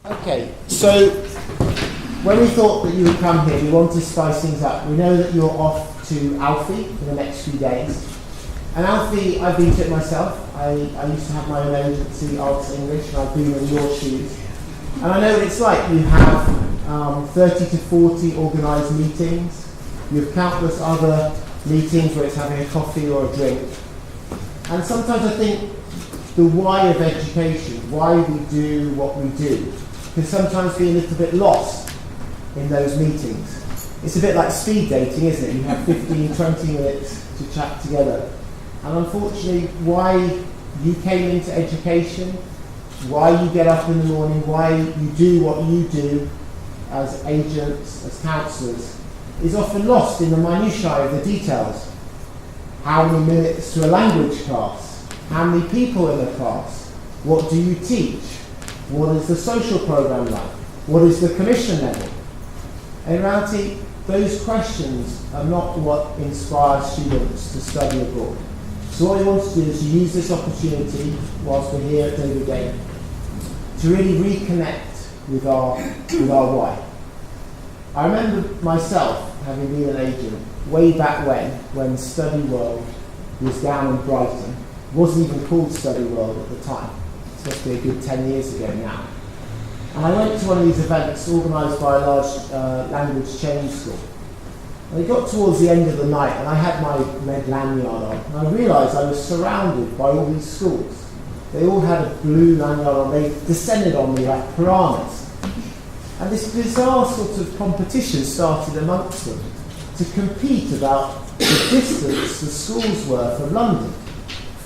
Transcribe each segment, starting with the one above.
Okay, so when we thought that you would come here, we want to spice things up. We know that you're off to Alfie for the next few days. And Alfie, I've been to it myself. I used to have my own agency, Arts English, and I've been in your shoes. And I know what it's like. You have 30 to 40 organised meetings. You have countless other meetings where it's having a coffee or a drink. And sometimes I think the why of education, why we do what we do, can sometimes be a little bit lost in those meetings. It's a bit like speed dating, isn't it? You have 15, 20 minutes to chat together. And unfortunately, why you came into education, why you get up in the morning, why you do what you do as agents, as counsellors, is often lost in the minutiae of the details. How many minutes to a language class? How many people in a class? What do you teach? What is the social programme like? What is the commission level? In reality, those questions are not what inspires students to study abroad. So what we want to do is to use this opportunity, whilst we're here at David Game, to really reconnect with our why. I remember myself having been an agent way back when Study World was down in Brighton. It wasn't even called Study World at the time. It must be a good 10 years ago now. And I went to one of these events organised by a large language change school. And it got towards the end of the night and I had my red lanyard on and I realised I was surrounded by all these schools. They all had a blue lanyard on. They descended on me like piranhas. And this bizarre sort of competition started amongst them to compete about the distance the schools were from London.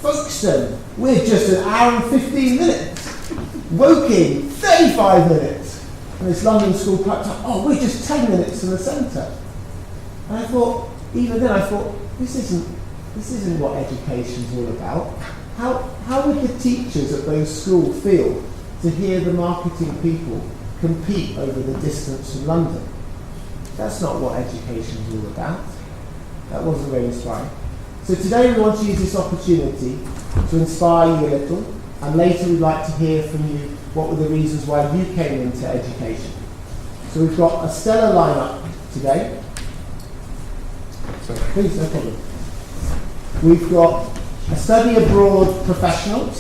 Folkestone, we're just an hour and 15 minutes. Woking, 35 minutes. And this London school piped up, oh, we're just 10 minutes from the centre. And I thought, even then I thought, this isn't what education's all about. How would the teachers at those schools feel to hear the marketing people compete over the distance from London? That's not what education's all about. That wasn't very inspiring. So today we want to use this opportunity to inspire you a little, and later we'd like to hear from you what were the reasons why you came into education. So we've got a stellar lineup today. Sorry, please, no problem. We've got a study abroad professional.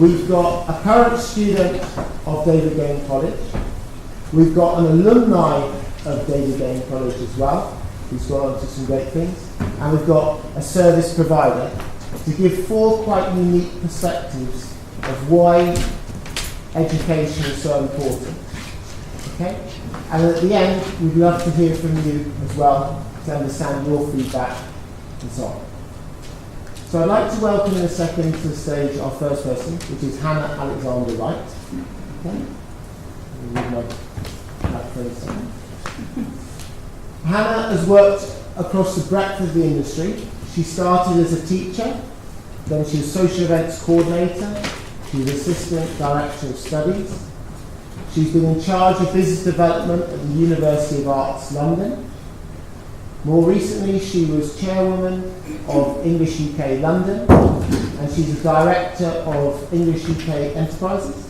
We've got a current student of David Game College. We've got an alumni of David Game College as well, who's gone on to some great things. And we've got a service provider to give 4 quite unique perspectives of why education is so important. Okay? And at the end, we'd love to hear from you as well, to understand your feedback and so on. So I'd like to welcome in a second to the stage our first person, which is Hannah Alexander-Wright. Okay? Hannah has worked across the breadth of the industry. She started as a teacher, then she was social events coordinator, she was assistant director of studies. She's been in charge of business development at the University of Arts, London. More recently, she was chairwoman of English UK London, and she's a director of English UK Enterprises.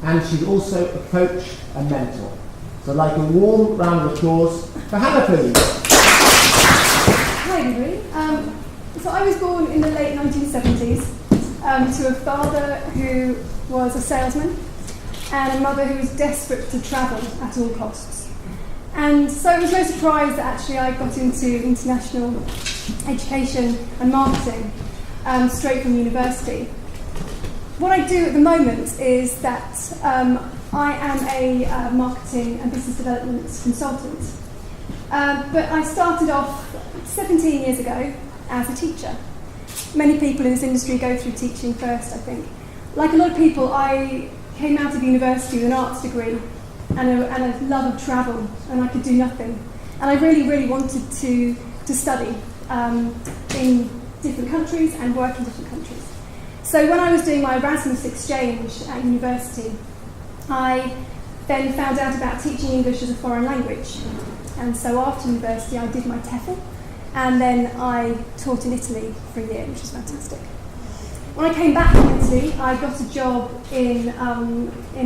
And she's also a coach and mentor. So I'd like a warm round of applause for Hannah, please. Hi, everybody. So I was born in the late 1970s to a father who was a salesman and a mother who was desperate to travel at all costs. And so it was no surprise that actually I got into international education and marketing straight from university. What I do at the moment is that I am a marketing and business development consultant. But I started off 17 years ago as a teacher. Many people in this industry go through teaching first, I think. Like a lot of people, I came out of university with an arts degree and a love of travel, and I could do nothing. And I really, really wanted to study in different countries and work in different countries. So when I was doing my Erasmus exchange at university, I then found out about teaching English as a foreign language. And so after university, I did my TEFL, and then I taught in Italy for a year, which was fantastic. when I came back from Italy, I got a job in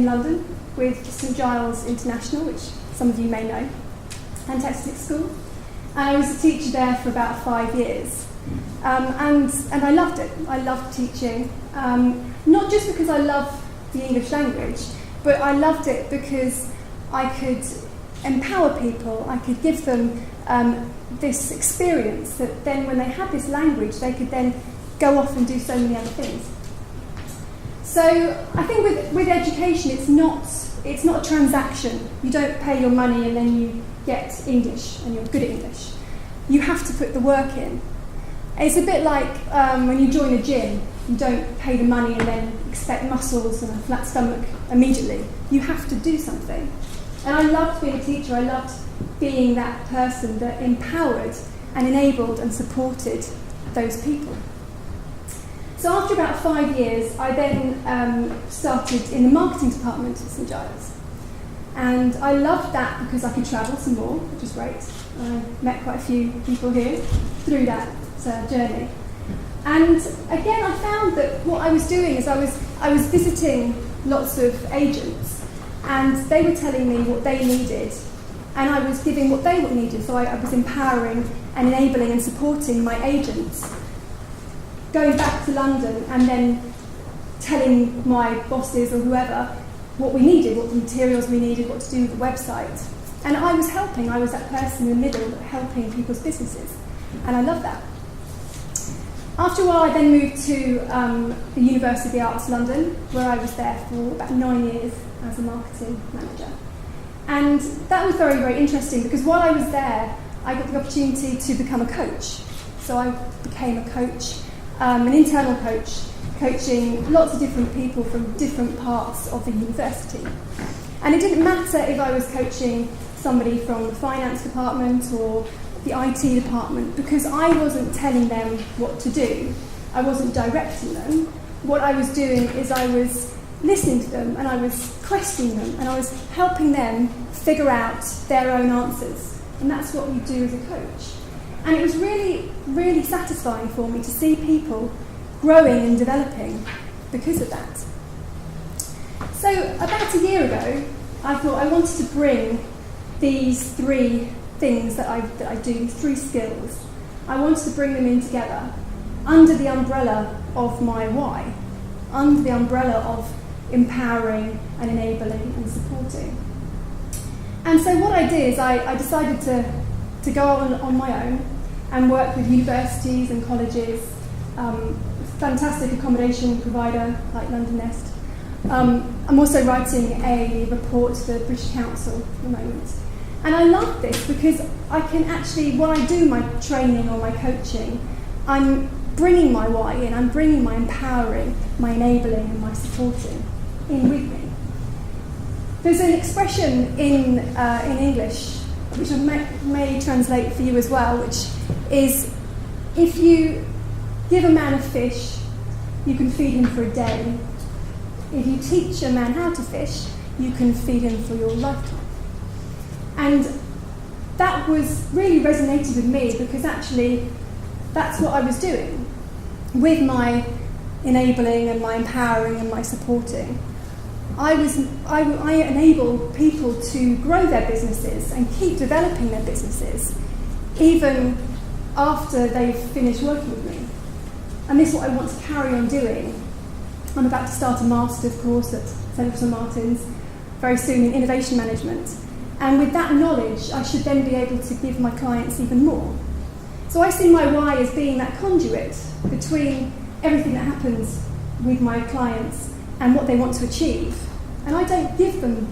London with St Giles International, which some of you may know, and Texas School. And I was a teacher there for about 5 years. And I loved it. I loved teaching. Not just because I love the English language, but I loved it because I could empower people. I could give them this experience that then when they had this language, they could then go off and do so many other things. So I think with education, it's not a transaction. You don't pay your money and then you get English and you're good at English. You have to put the work in. It's a bit like when you join a gym. You don't pay the money and then expect muscles and a flat stomach immediately. You have to do something. And I loved being a teacher. I loved being that person that empowered and enabled and supported those people. So after about 5 years, I then started in the marketing department at St Giles. And I loved that because I could travel some more, which was great. I met quite a few people here through that journey. And again, I found that what I was doing is I was visiting lots of agents, and they were telling me what they needed, and I was giving what they needed. So I was empowering and enabling and supporting my agents, going back to London and then telling my bosses or whoever what we needed, what the materials we needed, what to do with the website. And I was helping. I was that person in the middle helping people's businesses, and I love that. After a while, I then moved to the University of the Arts London, where I was there for about 9 years as a marketing manager. And that was very, very interesting because while I was there, I got the opportunity to become a coach. So I became a coach, an internal coach, coaching lots of different people from different parts of the university. And it didn't matter if I was coaching somebody from the finance department or the IT department, because I wasn't telling them what to do. I wasn't directing them. What I was doing is I was listening to them and I was questioning them and I was helping them figure out their own answers. And that's what we do as a coach. And it was really, really satisfying for me to see people growing and developing because of that. So about a year ago, I thought I wanted to bring these three things that I do, these three skills. I wanted to bring them in together under the umbrella of my why, under the umbrella of empowering and enabling and supporting. And so what I did is I decided to go on my own and work with universities and colleges, fantastic accommodation provider like London Nest. I'm also writing a report to the British Council at the moment. And I love this because I can actually, when I do my training or my coaching, I'm bringing my why in, I'm bringing my empowering, my enabling and my supporting in with me. There's an expression in English, which I may translate for you as well, which is, if you give a man a fish, you can feed him for a day. If you teach a man how to fish, you can feed him for your lifetime. And that was really resonated with me because actually that's what I was doing with my enabling and my empowering and my supporting. I enable people to grow their businesses and keep developing their businesses even after they've finished working with me. And this is what I want to carry on doing. I'm about to start a master's course at St Martin's very soon in innovation management. And with that knowledge, I should then be able to give my clients even more. So I see my why as being that conduit between everything that happens with my clients and what they want to achieve. And I don't give them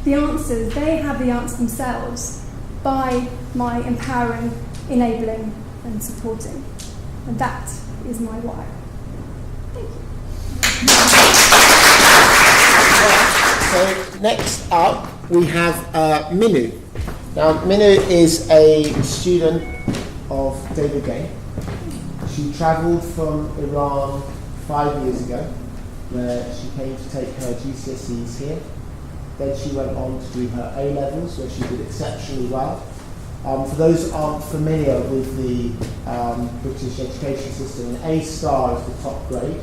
the answers, they have the answer themselves by my empowering, enabling and supporting. And that is my why. Thank you. So next up we have Minoo. Now Minoo is a student of David Gay. She travelled from Iran 5 years ago, where she came to take her GCSEs here. Then she went on to do her A-levels, where she did exceptionally well. For those who aren't familiar with the British education system, an A-star is the top grade,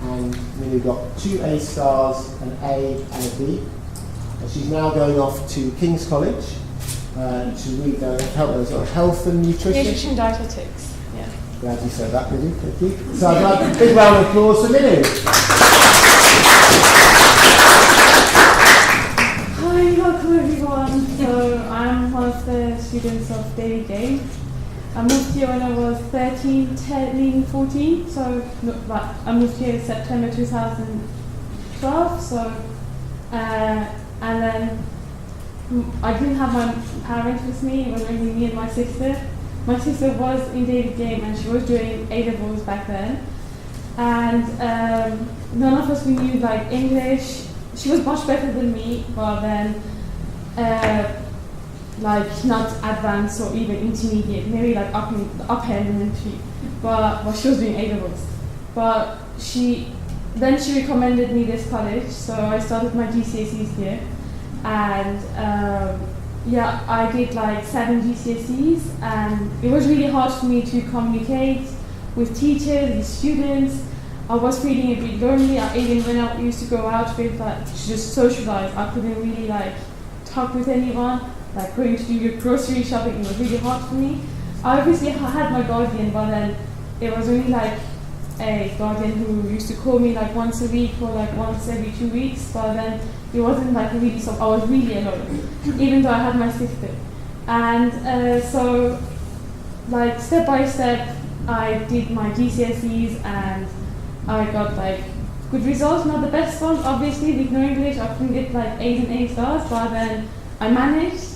and Minoo got 2 A stars, an A and a B. And she's now going off to King's College to read health and nutrition. Nutrition dietetics, yeah. Glad you said that, Minoo. Thank you. So I'd like a big round of applause for Minoo. Hi, welcome everyone. So I'm one of the students of David Game. I moved here when I was 13, 14, so I moved here in September 2012, so and then I didn't have my parents with me. It was only me and my sister. My sister was in David Game and she was doing A-levels back then, and none of us we knew like English. She was much better than me, but then like not advanced or even intermediate, maybe like upper elementary, but she was doing A-levels. But she recommended me this college, so I started my GCSEs here, and I did like 7 GCSEs, and it was really hard for me to communicate with teachers, with students. I was feeling a bit lonely, even when I used to go out with to just socialize. I couldn't really like talk with anyone, like going to do your grocery shopping. It was really hard for me. I obviously had my guardian, but then it was only like a guardian who used to call me like once a week or like once every 2 weeks, but then it wasn't like really so I was really alone, even though I had my sister. And so like step by step I did my GCSEs and I got like good results, not the best ones obviously, with no English I couldn't get like A's and A stars, but then I managed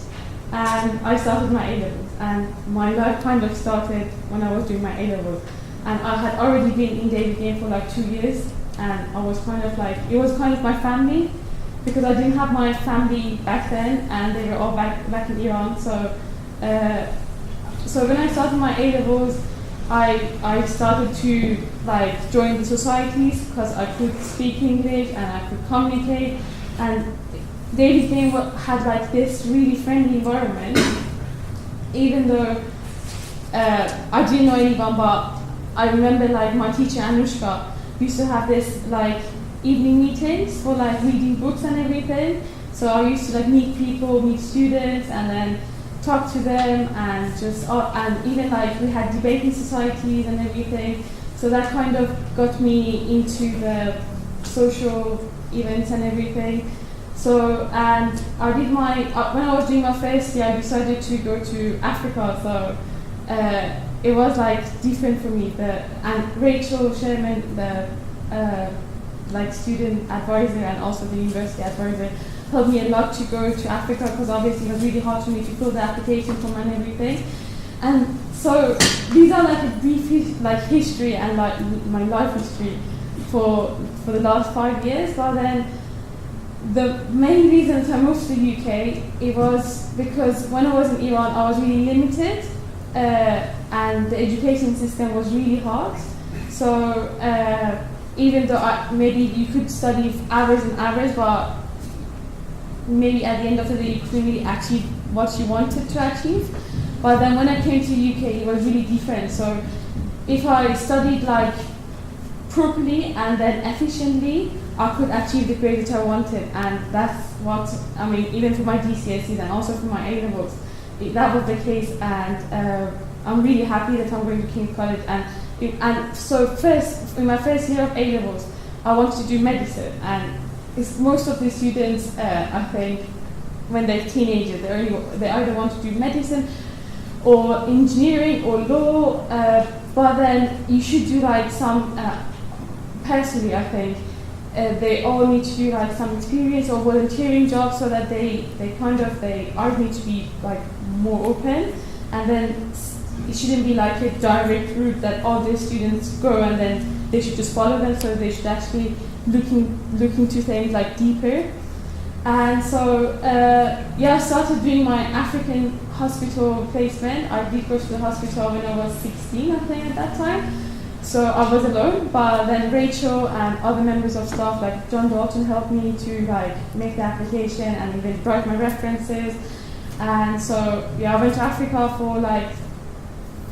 and I started my A-levels, and my life kind of started when I was doing my A-levels. And I had already been in David Game for like 2 years, and I was kind of like, it was kind of my family, because I didn't have my family back then, and they were all back in Iran. So when I started my A-levels, I started to like join the societies, because I could speak English and I could communicate, and David Game had like this really friendly environment, even though I didn't know anyone, but I remember like my teacher Anushka used to have this like evening meetings for like reading books and everything. So I used to like meet people, meet students, and then talk to them, and just and even like we had debating societies and everything. So that kind of got me into the social events and everything. So and I did my when I was doing my first year, I decided to go to Africa. So it was like different for me. And Rachel Sherman, the like student advisor and also the university advisor, helped me a lot to go to Africa, because obviously it was really hard for me to fill the application form and everything. And so these are like a brief like history and like my life history for the last 5 years. But then the main reason I moved to the UK, it was because when I was in Iran, I was really limited, and the education system was really hard. So even though maybe you could study hours and hours, but maybe at the end of the day you couldn't really achieve what you wanted to achieve. But then when I came to the UK, it was really different. So if I studied like properly and then efficiently, I could achieve the grade that I wanted, and that's what I mean. Even for my GCSEs and also for my A-levels, that was the case. And I'm really happy that I'm going to King's College. And so in my first year of A-levels, I wanted to do medicine, and most of the students, I think, when they're teenagers, they either want to do medicine or engineering or law, but then you should do like some, personally I think, they all need to do like some experience or volunteering jobs, so that they all need to be like more open, and then it shouldn't be like a direct route that all the students go and then they should just follow them. So they should actually look into things like deeper. And so I started doing my African hospital placement. I did go to the hospital when I was 16, I think, at that time. So I was alone, but then Rachel and other members of staff like John Dalton helped me to like make the application and even write my references. And so I went to Africa for like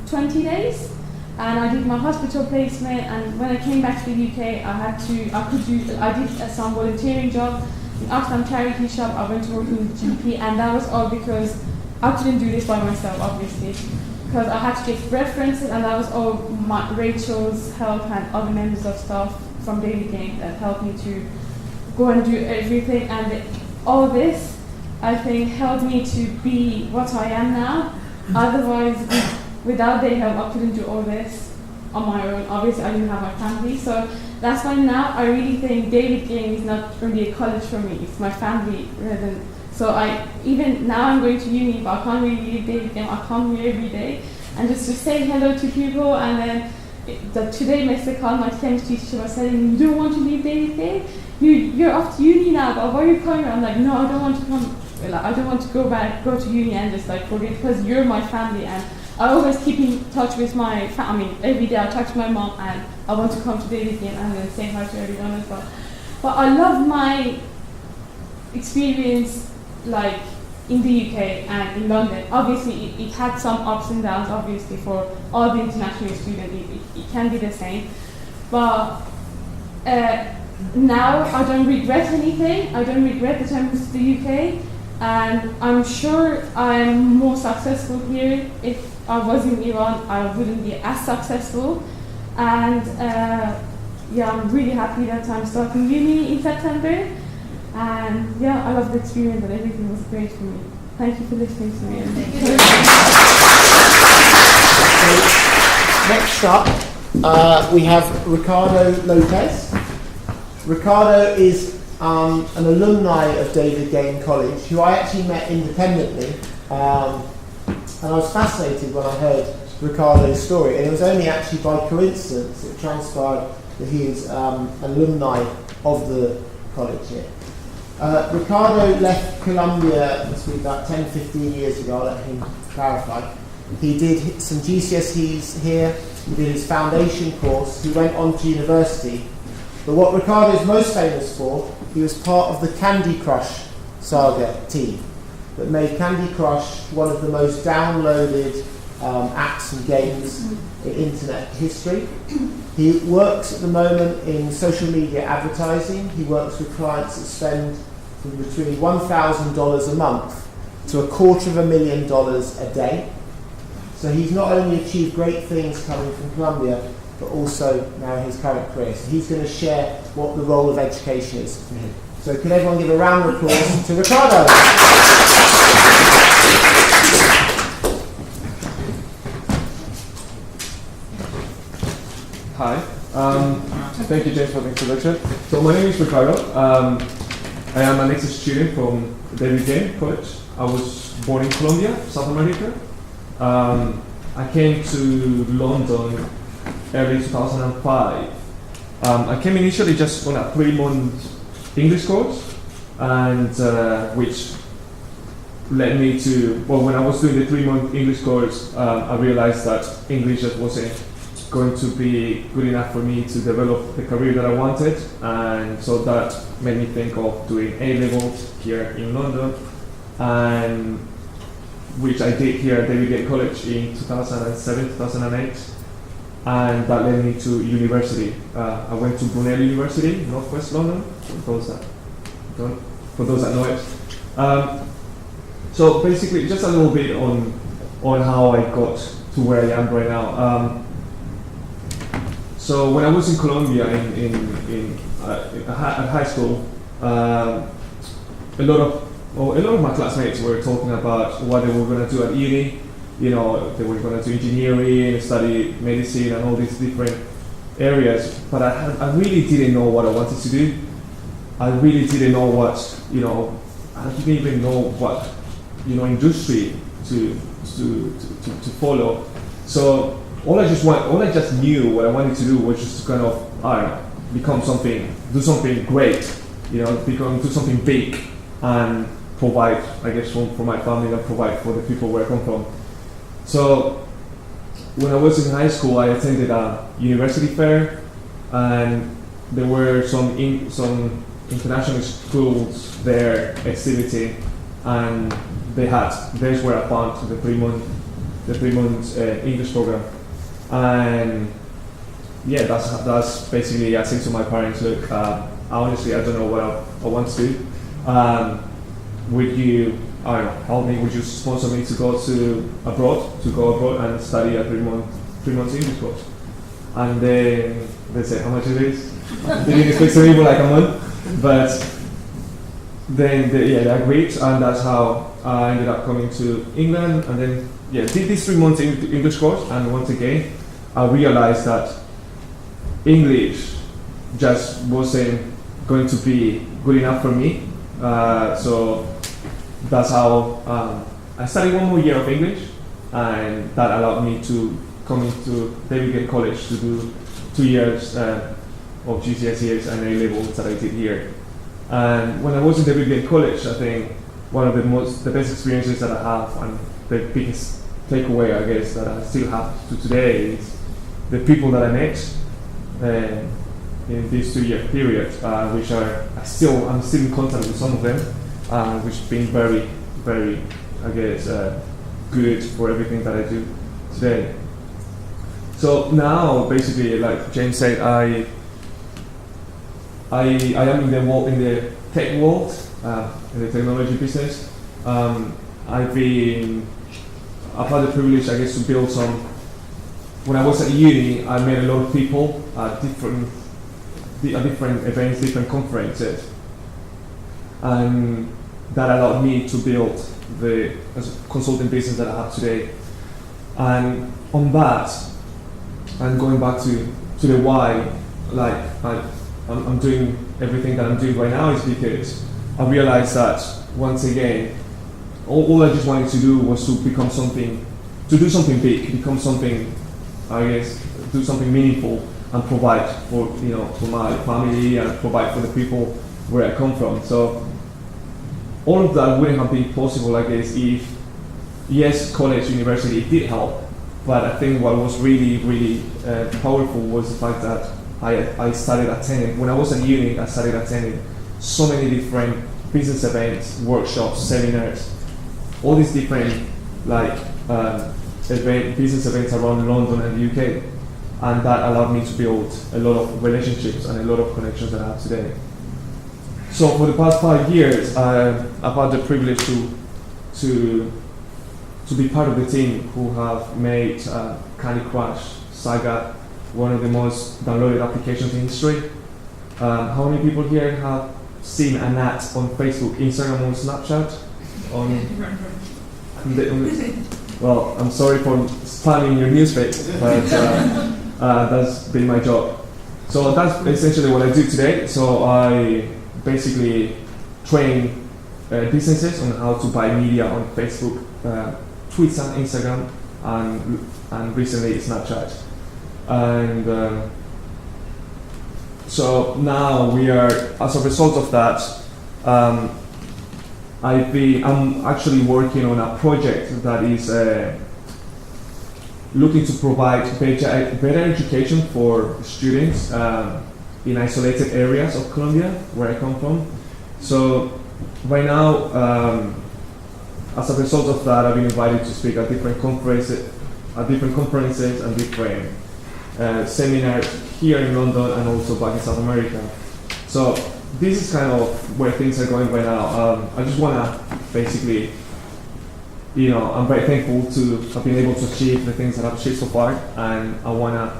20 days, and I did my hospital placement. And when I came back to the UK, I did some volunteering job in Oxfam charity shop. I went to work in the GP, and that was all because I couldn't do this by myself, obviously, because I had to get references, and that was all Rachel's help and other members of staff from Daily Game that helped me to go and do everything. And all this, I think, helped me to be what I am now. Otherwise, without their help, I couldn't do all this on my own. Obviously, I didn't have my family, so that's why now I really think David Game is not really a college for me. It's my family rather than. So even now I'm going to uni, but I can't really leave David Game. I come here every day and just to say hello to people. And then today, Mr. Khan, my chemistry teacher, was saying, "You don't want to leave David Game? You're off to uni now, but why are you coming?" I'm like, "No, I don't want to come. I don't want to go to uni and just forget, because you're my family." And I always keep in touch with my family. Every day I talk to my mom, and I want to come to David Game and then say hi to everyone as well. But I love my experience in the UK and in London. Obviously, it had some ups and downs, obviously, for all the international students. It can be the same. But now I don't regret anything. I don't regret the time to the UK. And I'm sure I'm more successful here. If I was in Iran, I wouldn't be as successful. And I'm really happy that I'm starting uni in September. And I love the experience, and everything was great for me. Thank you for listening to me. Next up, we have Ricardo Lopez. Ricardo is an alumni of David Game College, who I actually met independently. And I was fascinated when I heard Ricardo's story. And it was only actually by coincidence it transpired that he is an alumni of the college here. Ricardo left Columbia, must be about 10, 15 years ago. I'll let him clarify. He did some GCSEs here, he did his foundation course, he went on to university. But what Ricardo is most famous for, he was part of the Candy Crush saga team that made Candy Crush one of the most downloaded apps and games in internet history. He works at the moment in social media advertising. He works with clients that spend from between $1,000 a month to $250,000 a day. So he's not only achieved great things coming from Columbia, but also now in his current career. So he's going to share what the role of education is for him. So can everyone give a round of applause to Ricardo? Hi. Thank you, James, for the introduction. So my name is Ricardo. I am an exchange student from David Game College. I was born in Colombia, South America. I came to London early 2005. I came initially just on a 3-month English course, and which led me to, when I was doing the 3-month English course, I realized that English just wasn't going to be good enough for me to develop the career that I wanted, and so that made me think of doing A-levels here in London, and which I did here at David Game College in 2007, 2008, and that led me to university. I went to Brunel University, Northwest London, for those that know it. So basically, just a little bit on how I got to where I am right now. So when I was in Colombia at high school, a lot of my classmates were talking about what they were going to do at uni. You know, they were going to do engineering, study medicine, and all these different areas. But I really didn't know what I wanted to do. I really didn't know what, I didn't even know what, industry to follow. So all I just knew what I wanted to do was just to kind of, become something, do something great, do something big, and provide, I guess, for my family and provide for the people where I come from. So when I was in high school, I attended a university fair, and there were some international schools there exhibiting, and there's where I found the 3-month English program. And yeah, that's basically, I said to my parents, look, honestly, I don't know what I want to do. Would you, I don't know, help me? Would you sponsor me to go abroad and study a 3 months English course? And then they said how much it is. They didn't expect to be like a month, but then they agreed, and that's how I ended up coming to England. And then did this 3 months English course, and once again, I realized that English just wasn't going to be good enough for me. So that's how I studied 1 more year of English, and that allowed me to come into David Gate College to do 2 years of GCSEs and A-levels that I did here. And when I was in David Gate College, I think one of the best experiences that I have, and the biggest takeaway, I guess, that I still have to today is the people that I met in this 2-year period, which I'm still in contact with some of them, which has been very, very, I guess, good for everything that I do today. So now, basically, like James said, I am in the tech world, in the technology business. I've had the privilege, I guess, to build some. When I was at uni, I met a lot of people at different events, different conferences, and that allowed me to build the consulting business that I have today. And on that, and going back to the why, like I'm doing everything that I'm doing right now is because I realized that once again, all I just wanted to do was to become something, to do something big, become something, I guess, do something meaningful and provide for my family and provide for the people where I come from. So all of that wouldn't have been possible, I guess, if yes, college, university did help, but I think what was really, really powerful was the fact that I started attending, when I was at uni, I started attending so many different business events, workshops, seminars, all these different business events around London and the UK, and that allowed me to build a lot of relationships and a lot of connections that I have today. So for the past 5 years, I've had the privilege to be part of the team who have made Candy Crush Saga one of the most downloaded applications in history. How many people here have seen an ad on Facebook, Instagram, or Snapchat? Well, I'm sorry for spamming your newsfeed, but that's been my job. So that's essentially what I do today. So I basically train businesses on how to buy media on Facebook, Twitter, Instagram, and recently Snapchat. And so now we are, as a result of that, I'm actually working on a project that is looking to provide better education for students in isolated areas of Colombia, where I come from. So right now, as a result of that, I've been invited to speak at different conferences and different seminars here in London and also back in South America. So this is kind of where things are going right now. I just want to basically, I'm very thankful to have been able to achieve the things that I've achieved so far, and I want to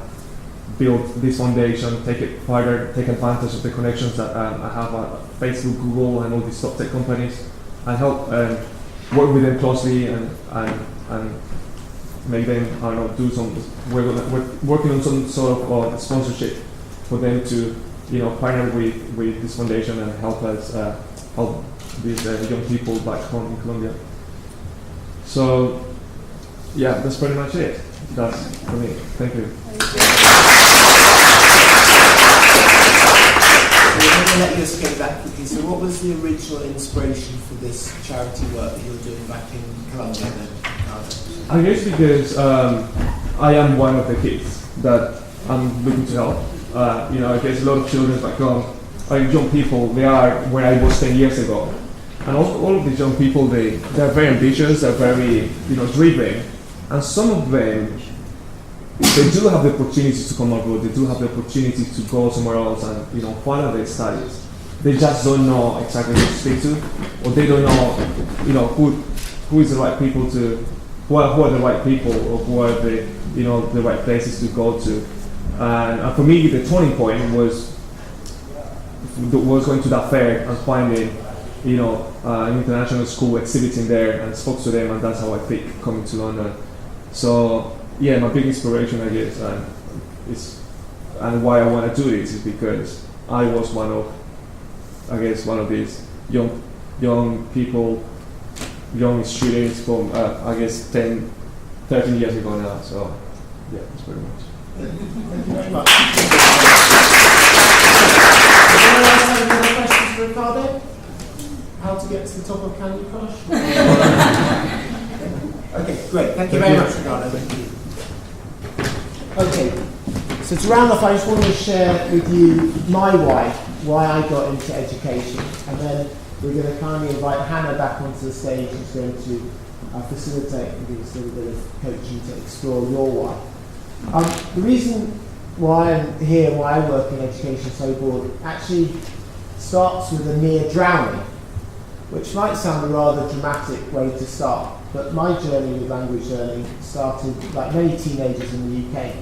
build this foundation, take it further, take advantage of the connections that I have at Facebook, Google, and all these top tech companies, and help work with them closely and make them, do some, we're working on some sort of sponsorship for them to, partner with this foundation and help us, help these young people back home in Colombia. So, yeah, that's pretty much it. That's for me. Thank you. We're going to let you escape that quickly. So what was the original inspiration for this charity work that you were doing back in Colombia then, Ricardo? I guess because I am one of the kids that I'm looking to help. I guess a lot of children back home, young people, they are where I was 10 years ago. And all of these young people, they're very ambitious, they're very driven. And some of them, they do have the opportunity to come abroad. They do have the opportunity to go somewhere else and further their studies. They just don't know exactly who to speak to, or they don't know who is the right people to, who are the right people, or who are the right places to go to. And for me, the turning point was going to that fair and finding an international school exhibiting there, and spoke to them, and that's how I picked coming to London. So yeah, my big inspiration, I guess, and why I want to do this is because I was one of these young people, young students from I guess 10, 13 years ago now. So yeah, that's pretty much. Thank you very much. Anyone else have any other questions for Ricardo? How to get to the top of Candy Crush? Okay, great. Thank you very much, Ricardo. Thank you. Okay, so to round off, I just want to share with you my why I got into education, and then we're going to kindly invite Hannah back onto the stage, who's going to facilitate and give us a little bit of coaching to explore your why. The reason why I'm here, why I work in education so broad, actually starts with a near drowning, which might sound a rather dramatic way to start, but my journey with language learning started like many teenagers in the UK,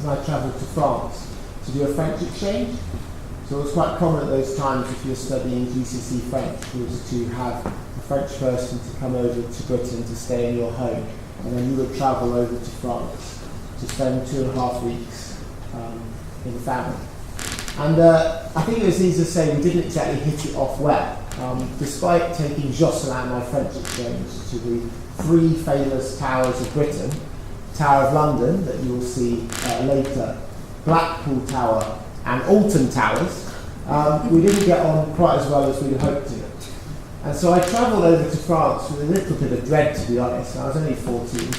and I travelled to France to do a French exchange. So it was quite common at those times, if you were studying GCSE French, was to have a French person to come over to Britain to stay in your home, and then you would travel over to France to spend 2.5 weeks in the family. And I think it was easy to say we didn't exactly hit it off well. Despite taking Jocelyn, my French exchange, to the 3 famous towers of Britain, Tower of London, that you will see later, Blackpool Tower, and Alton Towers, we didn't get on quite as well as we'd hoped to. And so I travelled over to France with a little bit of dread, to be honest. I was only 14.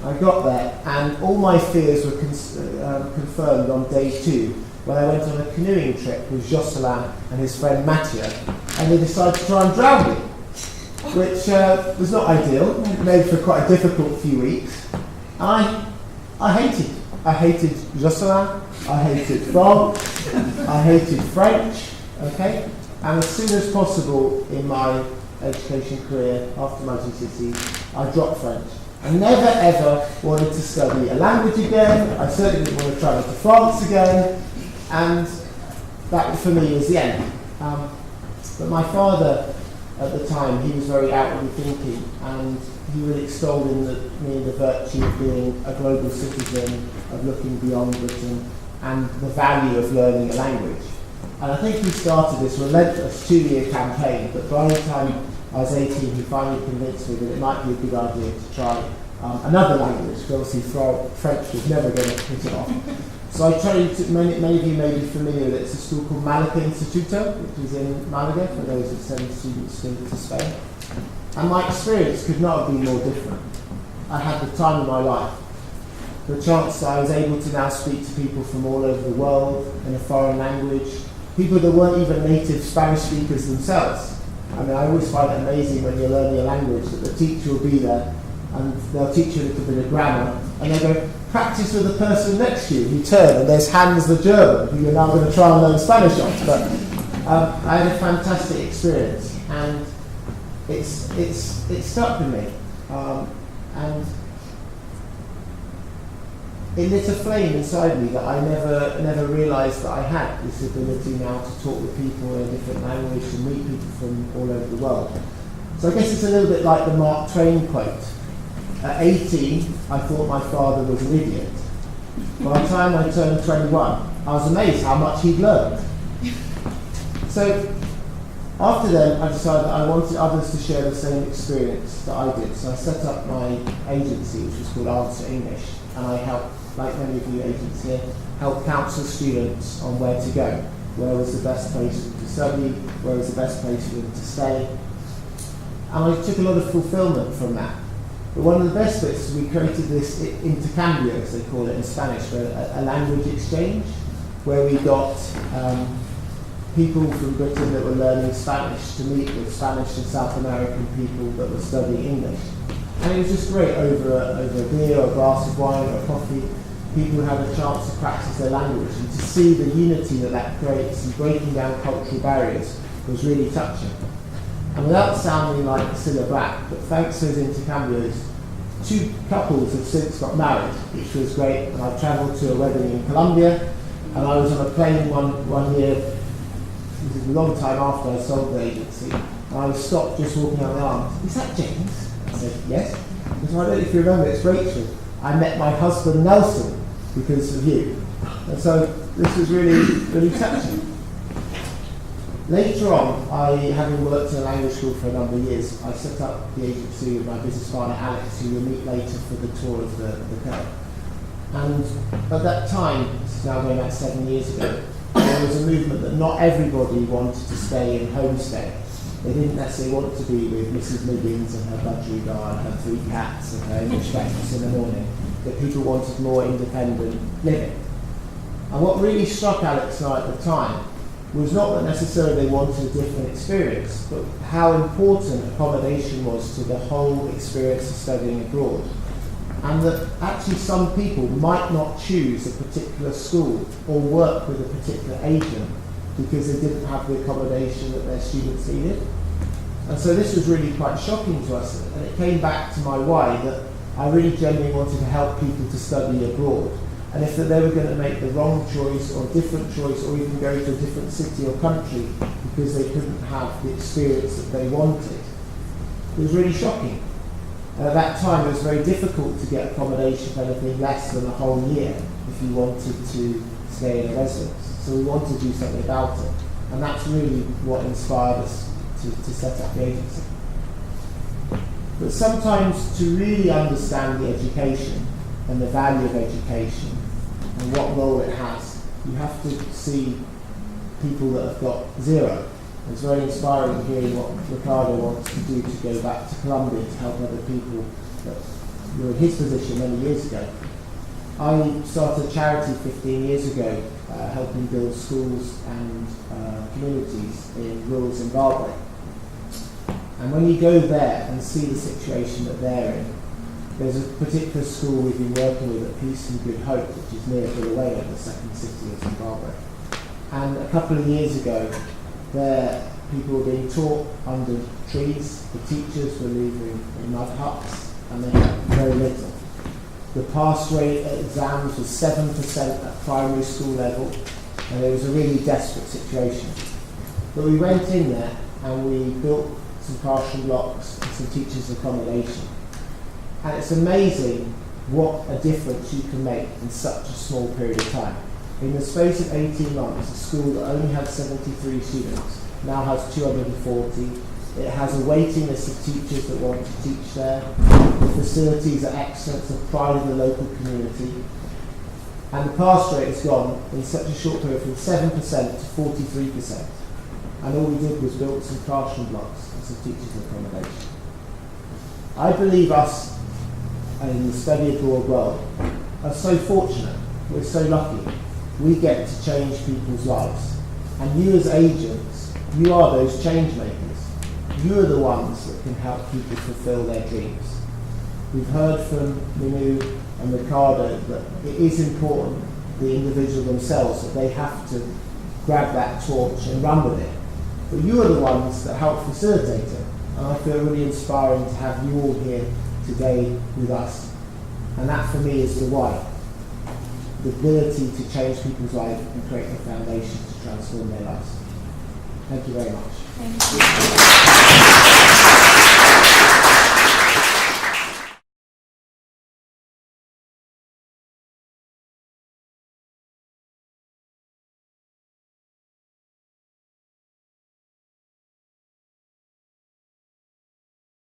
I got there, and all my fears were confirmed on day 2, when I went on a canoeing trip with Jocelyn and his friend Mathieu, and they decided to try and drown me, which was not ideal. It made for quite a difficult few weeks. I hated Jocelyn, I hated France, I hated French, okay? And as soon as possible in my education career, after my GCSE, I dropped French. I never ever wanted to study a language again. I certainly didn't want to travel to France again. And that for me was the end. But my father at the time, he was very outwardly thinking, and he really extolled in me the virtue of being a global citizen, of looking beyond Britain, and the value of learning a language. And I think he started this relentless 2-year campaign, but by the time I was 18, he finally convinced me that it might be a good idea to try another language, because obviously French was never going to hit it off. So I trained, many of you may be familiar with it, it's a school called Malaga Instituto, which is in Malaga, for those that send students to Spain. And my experience could not have been more different. I had the time of my life. The chance that I was able to now speak to people from all over the world in a foreign language, people that weren't even native Spanish speakers themselves. I mean, I always find it amazing when you're learning a language that the teacher will be there and they'll teach you a little bit of grammar, and they'll go, practice with the person next to you. You turn and there's Hans the German, who you're now going to try and learn Spanish on. But I had a fantastic experience, and it stuck with me. And it lit a flame inside me that I never realised that I had, this ability now to talk with people in a different language and meet people from all over the world. So I guess it's a little bit like the Mark Twain quote. At 18, I thought my father was an idiot. By the time I turned 21, I was amazed how much he'd learned. So after then, I decided that I wanted others to share the same experience that I did. So I set up my agency, which was called Answer English, and I helped, like many of you agents here, help counsel students on where to go. Where was the best place for them to study? Where was the best place for them to stay? And I took a lot of fulfillment from that. But one of the best bits is we created this intercambio, as they call it in Spanish, a language exchange, where we got people from Britain that were learning Spanish to meet with Spanish and South American people that were studying English. And it was just great over a beer or a glass of wine or a coffee. People had a chance to practice their language, and to see the unity that creates and breaking down cultural barriers was really touching. And without sounding like Cilla Black, but thanks to those intercambios, 2 couples have since got married, which was great. And I travelled to a wedding in Colombia, and I was on a plane one year, it was a long time after I sold the agency, and I was stopped just walking down the arm. Is that James? I said, yes. He said, I don't know if you remember, it's Rachel. I met my husband Nelson because of you. And so this was really, really touching. Later on, having worked in a language school for a number of years, I set up the agency with my business partner Alex, who we'll meet later for the tour of the Curve. And at that time, this is now going back 7 years ago, there was a movement that not everybody wanted to stay in homestay. They didn't necessarily want to be with Mrs. Liggins and her budgerigar and her 3 cats and her English breakfast in the morning. That people wanted more independent living. And what really struck Alex and I at the time was not that necessarily they wanted a different experience, but how important accommodation was to the whole experience of studying abroad. And that actually some people might not choose a particular school or work with a particular agent because they didn't have the accommodation that their students needed. And so this was really quite shocking to us, and it came back to my why, that I really genuinely wanted to help people to study abroad. And if they were going to make the wrong choice or a different choice or even go to a different city or country because they couldn't have the experience that they wanted, it was really shocking. And at that time it was very difficult to get accommodation for anything less than a whole year if you wanted to stay in a residence. So we wanted to do something about it. And that's really what inspired us to set up the agency. But sometimes to really understand the education and the value of education and what role it has, you have to see people that have got 0. It's very inspiring hearing what Ricardo wants to do to go back to Colombia to help other people that were in his position many years ago. I started a charity 15 years ago helping build schools and communities in rural Zimbabwe. And when you go there and see the situation that they're in, there's a particular school we've been working with at Peace and Good Hope, which is near Bulawayo, the second city of Zimbabwe. And a couple of years ago, there people were being taught under trees, the teachers were living in mud huts, and they had very little. The pass rate at exams was 7% at primary school level, and it was a really desperate situation. But we went in there and we built some classroom blocks and some teachers' accommodation. And it's amazing what a difference you can make in such a small period of time. In the space of 18 months, a school that only had 73 students now has 240. It has a waiting list of teachers that want to teach there. The facilities are excellent, it's a pride of the local community. And the pass rate has gone in such a short period from 7% to 43%. And all we did was build some classroom blocks and some teachers' accommodation. I believe us in the study abroad world are so fortunate, we're so lucky. We get to change people's lives. And you as agents, you are those change makers. You are the ones that can help people fulfill their dreams. We've heard from Minoo and Ricardo that it is important, the individual themselves, that they have to grab that torch and run with it. But you are the ones that help facilitate it. And I feel really inspiring to have you all here today with us. And that for me is the why. The ability to change people's lives and create a foundation to transform their lives. Thank you very much. Thank you.